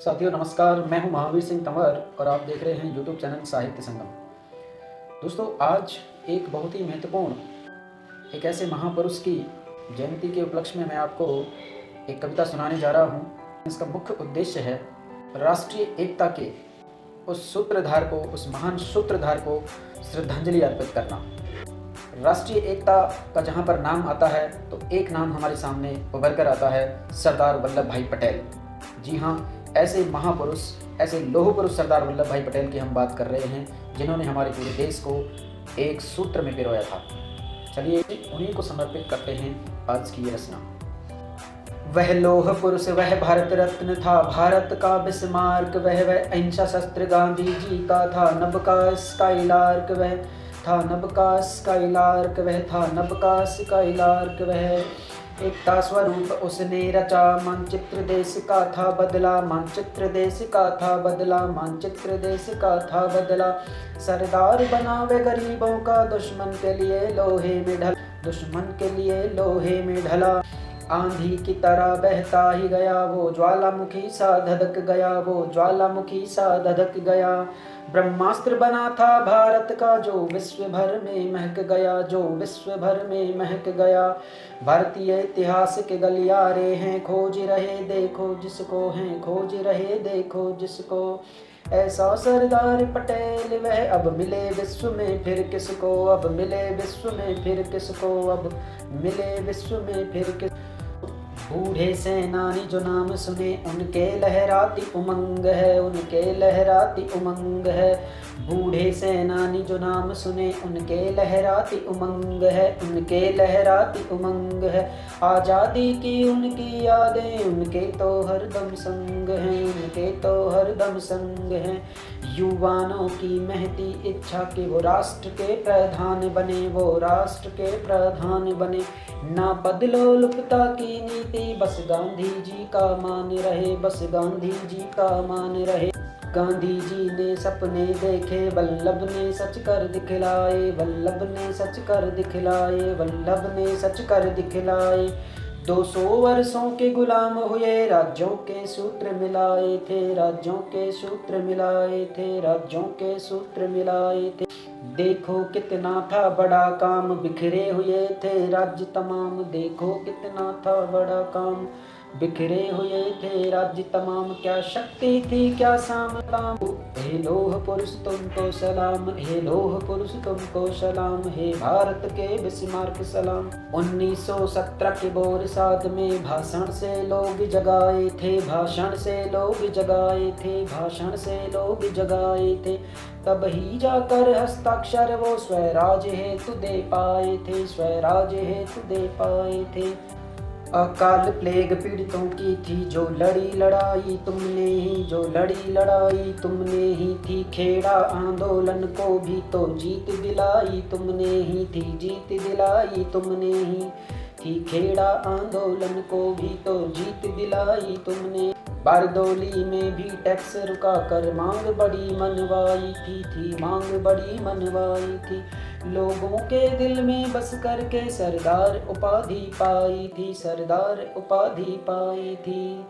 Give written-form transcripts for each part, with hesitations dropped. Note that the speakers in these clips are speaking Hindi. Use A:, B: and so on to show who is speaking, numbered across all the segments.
A: साथियों नमस्कार, मैं हूं महावीर सिंह तंवर और आप देख रहे हैं यूट्यूब चैनल साहित्य संगम। दोस्तों, आज एक बहुत ही महत्वपूर्ण एक ऐसे महापुरुष की जयंती के उपलक्ष्य में मैं आपको एक कविता सुनाने जा रहा हूं। इसका मुख्य उद्देश्य है राष्ट्रीय एकता के उस सूत्रधार को, उस महान सूत्रधार को श्रद्धांजलि अर्पित करना। राष्ट्रीय एकता का जहाँ पर नाम आता है तो एक नाम हमारे सामने उभर कर आता है, सरदार वल्लभ भाई पटेल। जी हाँ, ऐसे महापुरुष, ऐसे लौह पुरुष सरदार वल्लभ भाई पटेल की हम बात कर रहे हैं, जिन्होंने हमारे पूरे देश को एक सूत्र में पिरोया था। चलिए उन्हीं को समर्पित करते हैं आज की ये रचना। वह लौह पुरुष, वह भारत रत्न था, भारत का बिस्मार्क, वह अहिंसा शस्त्र गांधी जी का था, नभ का स्काईलार्क, वह था नभ का स्काईलार्क, वह था नभ का स्काईलार्क, वह एकता स्वरूप उसने रचा, मानचित्र देश का था बदला, मानचित्र देश का था बदला, मानचित्र देश का था बदला। सरदार बना वे गरीबों का, दुश्मन के लिए लोहे में ढला, दुश्मन के लिए लोहे में ढला। आंधी की तरह बहता ही गया, वो ज्वालामुखी सा धधक गया, वो ज्वालामुखी सा धधक गया। ब्रह्मास्त्र बना था भारत का, जो विश्व भर में महक गया, जो विश्व भर में महक गया। भारतीय इतिहास के गलियारे हैं, खोज रहे देखो जिसको, हैं खोज रहे देखो जिसको। ऐसा सरदार पटेल वह अब मिले विश्व में फिर किसको, अब मिले विश्व में फिर किसको, अब मिले विश्व में फिर किसको। बूढ़े सेनानी जो नाम सुने, उनके लहराती उमंग है, उनके लहराती उमंग है। बूढ़े सेनानी जो नाम सुने, उनके लहराती उमंग है, उनके लहराती उमंग है। आज़ादी की उनकी यादें उनके तो हरदम संग हैं, उनके तो हरदम संग हैं। युवानों की महती इच्छा कि वो राष्ट्र के प्रधान बने, वो राष्ट्र के प्रधान बने। ना बदलो लुप्तता की नीति, बस गांधी जी का मान रहे, बस गांधी जी का मान रहे। गांधी जी ने सपने देखे, वल्लभ ने सच कर दिखलाए, वल्लभ ने सच कर दिखलाए, वल्लभ ने सच कर दिखलाए। 200 वर्षों के गुलाम हुए, राज्यों के सूत्र मिलाए थे, राज्यों के सूत्र मिलाए थे, राज्यों के सूत्र मिलाए थे। देखो कितना था बड़ा काम, बिखरे हुए थे राज्य तमाम, देखो कितना था बड़ा काम, बिखरे हुए थे राज्य तमाम। क्या शक्ति थी क्या सामदाम, हे लौह पुरुष तुमको सलाम, हे लौह पुरुष तुमको सलाम, हे भारत के बिस्मार्क सलाम। 1917 के बोरसाद में भाषण से लोग जगाए थे, भाषण से लोग जगाए थे, भाषण से लोग जगाए थे। तब ही जाकर हस्ताक्षर वो स्वराज हेतु दे पाए थे, स्वराज हेतु दे पाए थे। अकाल प्लेग पीड़ितों की थी जो लड़ी लड़ाई तुमने ही, जो लड़ी लड़ाई तुमने ही थी। खेड़ा आंदोलन को भी तो जीत दिलाई तुमने ही थी, जीत दिलाई तुमने ही थी। खेड़ा आंदोलन को भी तो जीत दिलाई तुमने। बारदोली में भी टैक्स रुका कर मांग बड़ी मनवाई थी मांग बड़ी मनवाई थी। लोगों के दिल में बस करके सरदार उपाधि पाई थी, सरदार उपाधि पाई थी।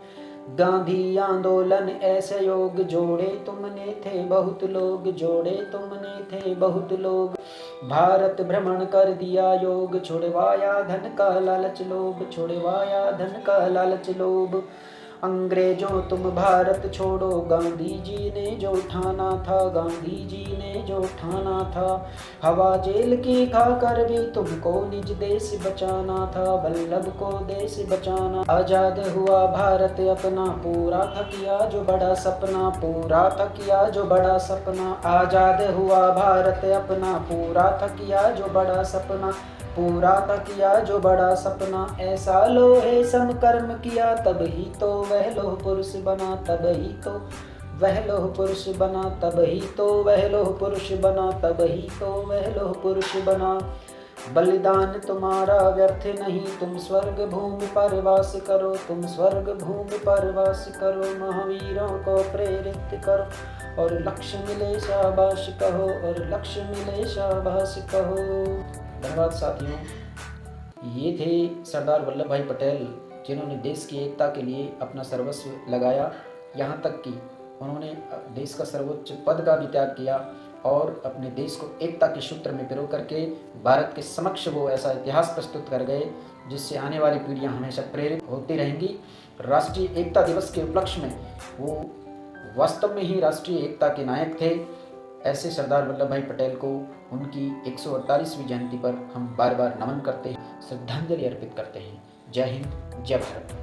A: गांधी आंदोलन ऐसे योग जोड़े तुमने थे बहुत लोग, जोड़े तुमने थे बहुत लोग। भारत भ्रमण कर दिया योग, छुड़वाया धन का लालच लोभ, छुड़वाया धन का लालच लोभ। अंग्रेजों तुम भारत छोड़ो, गांधी जी ने जो ठाना था, गांधी जी ने जो ठाना था। हवा जेल की खाकर भी तुमको निज देश बचाना था, वल्लभ को देश बचाना। आजाद हुआ भारत अपना, पूरा था किया जो बड़ा सपना, पूरा था किया जो बड़ा सपना। आजाद हुआ भारत अपना, पूरा था किया जो बड़ा सपना, पूरा था किया जो बड़ा सपना। ऐसा लोहे समकर्म किया, तब ही तो वह लोह पुरुष बना, तब ही तो वह लोह पुरुष बना, तब ही तो वह लोह पुरुष बना, तब ही तो वह लोह पुरुष बना। बलिदान तुम्हारा व्यर्थ नहीं, तुम स्वर्ग भूमि पर वास करो, तुम स्वर्ग भूमि पर वास करो। महावीरों को प्रेरित करो और लक्ष्य मिले शाबाश कहो, और लक्ष्य मिले शाबाश कहो। धन्यवाद साथियों। ये थे सरदार वल्लभ भाई पटेल, जिन्होंने देश की एकता के लिए अपना सर्वस्व लगाया यहाँ तक कि उन्होंने देश का सर्वोच्च पद का भी त्याग किया और अपने देश को एकता के सूत्र में पिरो करके भारत के समक्ष वो ऐसा इतिहास प्रस्तुत कर गए जिससे आने वाली पीढ़ियां हमेशा प्रेरित होती रहेंगी। राष्ट्रीय एकता दिवस के उपलक्ष्य में वो वास्तव में ही राष्ट्रीय एकता के नायक थे। ऐसे सरदार वल्लभ भाई पटेल को उनकी 148वीं जयंती पर हम बार बार नमन करते हैं, श्रद्धांजलि अर्पित करते हैं। जय हिंद, जय भारत।